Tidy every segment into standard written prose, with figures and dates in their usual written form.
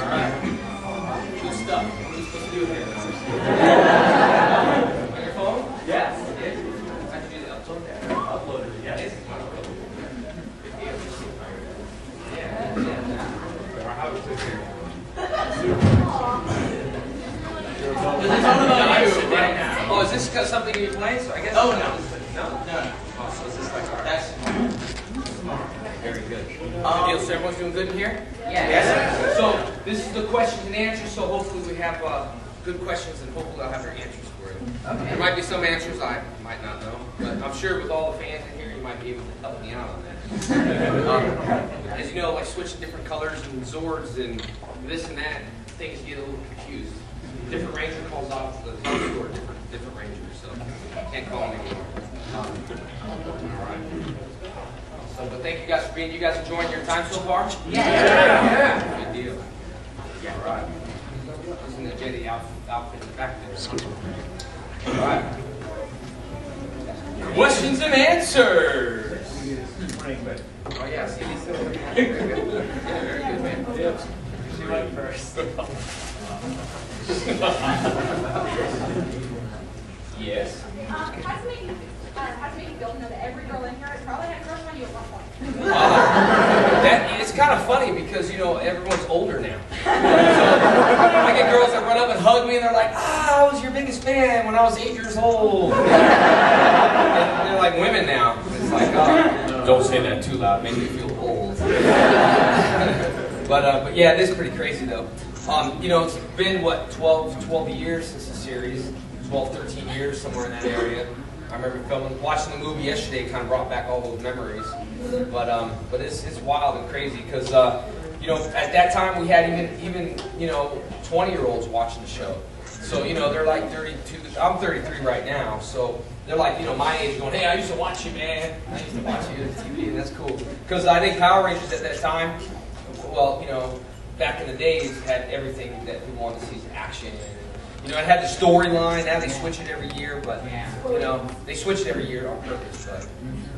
Alright. Good stuff. What are we supposed to do here? On your phone? Yes. It is? How'd you do the upload that? Uploaded it, yeah. It is. Oh, is this something you play? So I guess. Oh no. No. Oh, so is this like our? That's tomorrow. Very good. So everyone's doing good in here? Yes. So this is the questions and answers. So hopefully we have good questions, and hopefully I'll have your answers for you. Okay. There might be some answers I might not know, but I'm sure with all the fans in here, you might be able to help me out on that. As you know, like switching different colors and Zords and this and that, things get a little confused. Different ranger calls off the store, different rangers, so can't call them anymore. All right. So, but thank you guys for being. You guys enjoying your time so far? Yeah. Good deal. Yeah. All right. Listen to Jenny outfit in the back there. All right. Questions and answers. Oh yeah, see these things. Yeah, very good, man. Yep. She went first. Yes. How does it make you feel to know that every girl in here has probably had a crush on you at one point? It's kind of funny because, you know, everyone's older now. So I get girls that run up and hug me and they're like, I was your biggest fan when I was 8 years old. And they're like women now. It's like, oh, don't say that too loud, make me feel old. But yeah, it is pretty crazy though. You know, it's been, what, 12 years since the series, 12, 13 years, somewhere in that area. I remember watching the movie yesterday, kind of brought back all those memories. But it's wild and crazy because, you know, at that time we had even you know, 20-year-olds watching the show. So, you know, they're like 32, I'm 33 right now, so they're like, you know, my age going, hey, I used to watch you, man. I used to watch you on TV, and that's cool. Because I think Power Rangers at that time, well, you know, back in the days, had everything that people wanted to see, action. You know, it had the storyline. Now they switch it every year, but you know, they switch it every year on purpose.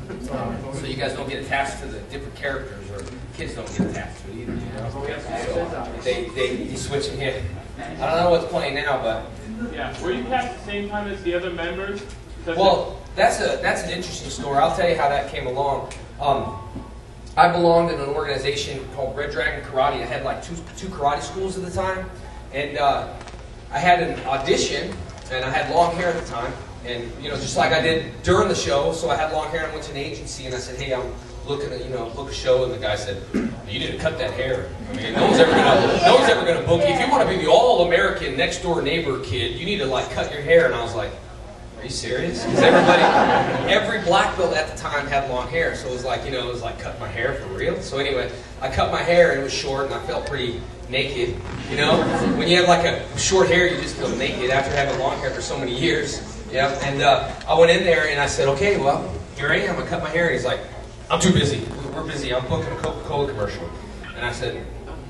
But so you guys don't get attached to the different characters, or kids don't get attached to it either. You know? So they switch them here. I don't know what's playing now, but yeah. Were you cast at the same time as the other members? Well, that's an interesting story. I'll tell you how that came along. I belonged in an organization called Red Dragon Karate. I had like two karate schools at the time, and I had an audition, and I had long hair at the time, and you know, just like I did during the show. So I had long hair, and I went to an agency, and I said, "Hey, I'm looking at book a show," and the guy said, "You need to cut that hair. I mean, no one's ever gonna book you. If you want to be the all-American next door neighbor kid, you need to like cut your hair." And I was like, "Are you serious?" Because every black belt at the time had long hair, so it was like, you know, it was like cut my hair for real. So anyway, I cut my hair, and it was short, and I felt pretty naked. You know, when you have like a short hair, you just feel naked after having long hair for so many years. Yeah, and I went in there and I said, "Okay, well, here I am. I cut my hair." And he's like, "I'm too busy. We're busy. I'm booking a Coca-Cola commercial." And I said,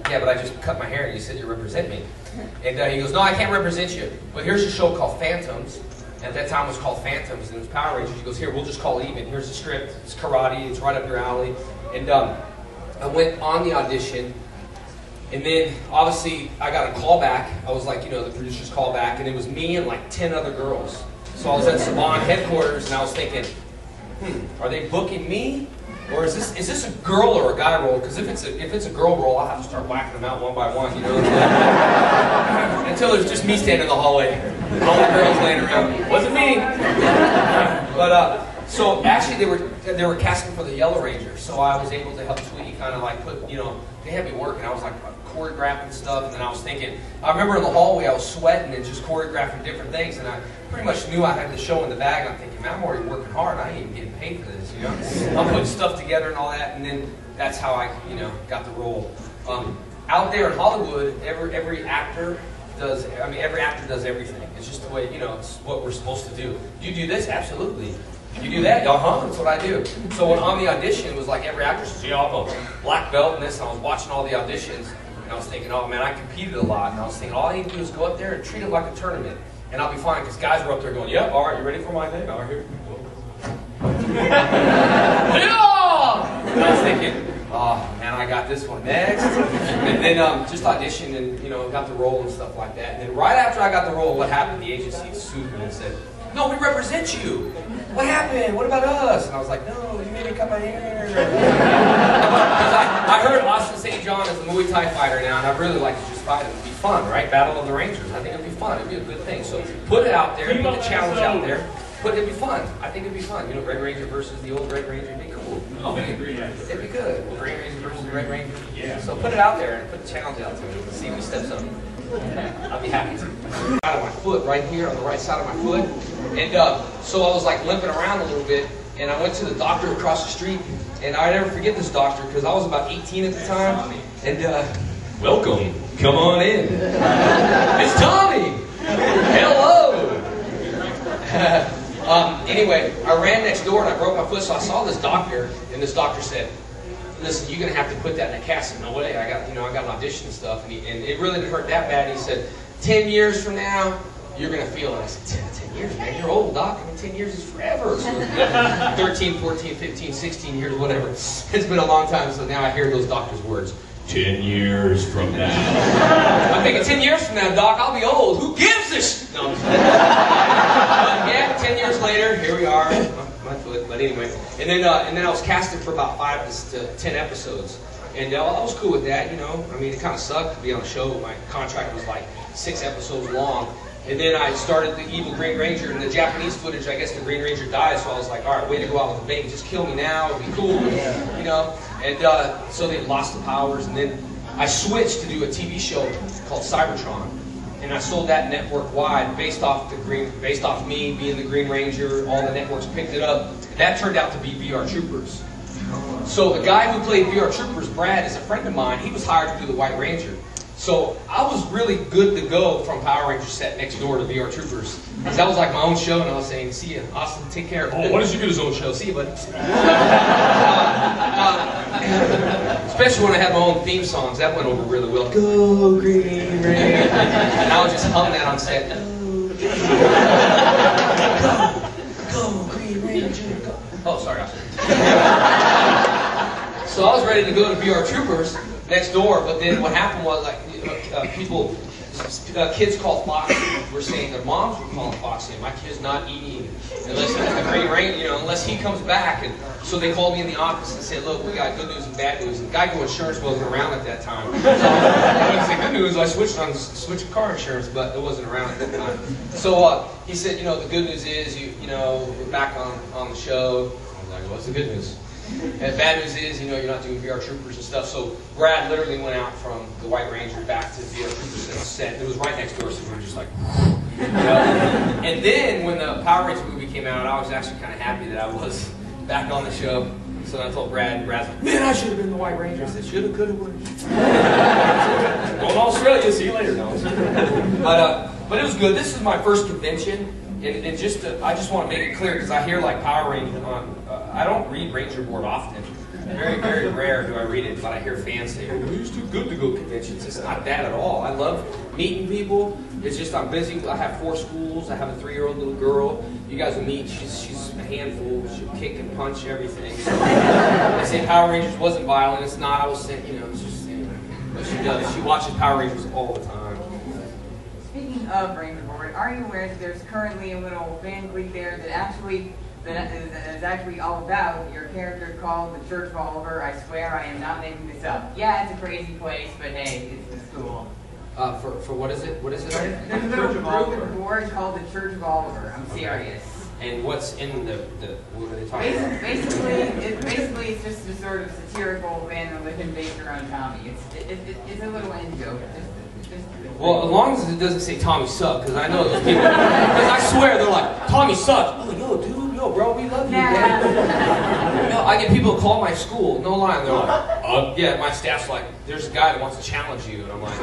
"Yeah, but I just cut my hair and you said you represent me." And he goes, "No, I can't represent you. But here's a show called Phantoms." And at that time it was called Phantoms, and it was Power Rangers. He goes, "Here, we'll just call it even. Here's the script. It's karate. It's right up your alley." And I went on the audition. And then, obviously, I got a call back. I was like, you know, the producers call back, and it was me and like 10 other girls. So I was at Saban headquarters, and I was thinking, are they booking me? Or is this a girl or a guy role? Because if it's a girl role, I'll have to start whacking them out one by one, you know? Until there's just me standing in the hallway. All the girls laying around. Wasn't me. But, so actually they were casting for the Yellow Ranger, so I was able to help Tweety kind of like put, you know, they had me working. I was like choreographing stuff, and then I was thinking, I remember in the hallway I was sweating and just choreographing different things, and I pretty much knew I had the show in the bag, and I'm thinking, man, I'm already working hard, I ain't even getting paid for this, you know? I'm putting stuff together and all that, and then that's how I, you know, got the role. Out there in Hollywood, every actor does everything. It's just the way, you know, it's what we're supposed to do. You do this? Absolutely. You do that? That's what I do. So when on the audition, it was like every actor says, "Yeah, I'm a black belt in this," and I was watching all the auditions, and I was thinking, oh man, I competed a lot, and I was thinking, all I need to do is go up there and treat it like a tournament, and I'll be fine, because guys were up there going, "Yep, all right, you ready for my thing? All right, here." Yeah! And I was thinking, oh man, I got this one next. And then just auditioned and, you know, got the role and stuff like that. And then right after I got the role, what happened? The agency sued me and said, no, we represent you. What happened? What about us? And I was like, no, you made me cut my hair. I heard Austin St. John is a Muay Thai fighter now, and I'd really like to just fight him. It'd be fun, right? Battle of the Rangers. I think it'd be fun. It'd be a good thing. So put it out there, put the challenge out there. But it'd be fun. I think it'd be fun. You know, Red Ranger versus the old Red Ranger. It'd be cool. Oh, it'd be good. The Green Ranger versus the Red Ranger. Yeah. So put it out there and put the challenge out to me and see who steps up. I'll be happy to. Out of my foot, right here on the right side of my foot. And so I was like limping around a little bit, and I went to the doctor across the street, and I never forget this doctor because I was about 18 at the time. And welcome, come on in. It's Tommy. Hello. Anyway, I ran next door and I broke my foot, so I saw this doctor, and this doctor said, listen, you're gonna have to put that in a cast. I said, no way, I got an audition and stuff, and it really didn't hurt that bad. And he said, 10 years from now, you're gonna feel it. I said, 10 years, man, you're old, doc. I mean, 10 years is forever. So 13, 14, 15, 16 years, whatever. It's been a long time, so now I hear those doctor's words. 10 years from now. I'm thinking, 10 years from now, doc, I'll be old. Who gives a shit? No, I'm just kidding. Yeah, 10 years later, here we are. My foot, but anyway. And then I was casted for about 5 to 10 episodes. And I was cool with that, you know. I mean, it kind of sucked to be on a show. My contract was like 6 episodes long. And then I started the evil Green Ranger, and the Japanese footage, I guess the Green Ranger died, so I was like, all right, way to go out with a bang, just kill me now, it'd be cool, you know. And so they lost the powers, and then I switched to do a TV show called Cybertron, and I sold that network-wide based off me being the Green Ranger. All the networks picked it up. That turned out to be VR Troopers. So the guy who played VR Troopers, Brad, is a friend of mine. He was hired to do the White Ranger. So I was really good to go from Power Rangers set next door to VR Troopers. Because that was like my own show, and I was saying, see ya, Austin, take care. Oh, why don't you get his own show? See ya, buddy. Especially when I had my own theme songs. That went over really well. Go Green Ranger. And I would just hum that on set. Go Green Ranger. Go. Oh, sorry, Austin. So I was ready to go to VR Troopers next door, but then what happened was, like, kids called Foxy were saying their moms were calling Foxy, and my kid's not eating unless the Green Ranger, you know, unless he comes back. And so they called me in the office and said, look, we got good news and bad news. And Geico Insurance wasn't around at that time. So I wouldn't say good news, I switched car insurance, but it wasn't around at that time. So he said, you know, the good news is, you know, we're back on the show. I was like, what's the good news? And bad news is, you know, you're not doing VR Troopers and stuff. So Brad literally went out from the White Ranger back to VR Troopers set. It was right next door, so we were just like, you know? And then when the Power Rangers movie came out, I was actually kind of happy that I was back on the show. So I told Brad's like, man, I should have been the White Ranger. I said, shoulda, coulda, woulda. Going to Australia, see you later. No. But it was good. This is my first convention. And I just want to make it clear, because I hear like Power Rangers on, I don't read Ranger Board often. Very, very rare do I read it, but I hear fans say, oh, you're too good to go to conventions. It's not that at all. I love meeting people. It's just I'm busy. I have 4 schools. I have a 3-year-old little girl. You guys will meet. She's a handful. She'll kick and punch everything. So they say Power Rangers wasn't violent. It's not. I was saying, you know, it's just, anyway. But she does. She watches Power Rangers all the time. Speaking of Ranger Board, are you aware that there's currently a little fan clique there that is actually all about your character called the Church of Oliver? I swear I am not making this up. Yeah, it's a crazy place, but hey, it's the school. For what is it? What is it? There's a little group of board called the Church of Oliver. I'm serious. And what's in the what are they talking about? Basically, it's just a sort of satirical fan religion based around Tommy. It's a little in joke. Well, as long as it doesn't say Tommy suck, because I know those people. Because I swear they're like, Tommy sucks. Oh, yo, dude, yo, bro, we love you, man. No, I get people call my school, no lie, and they're like, yeah, my staff's like, there's a guy that wants to challenge you, and I'm like.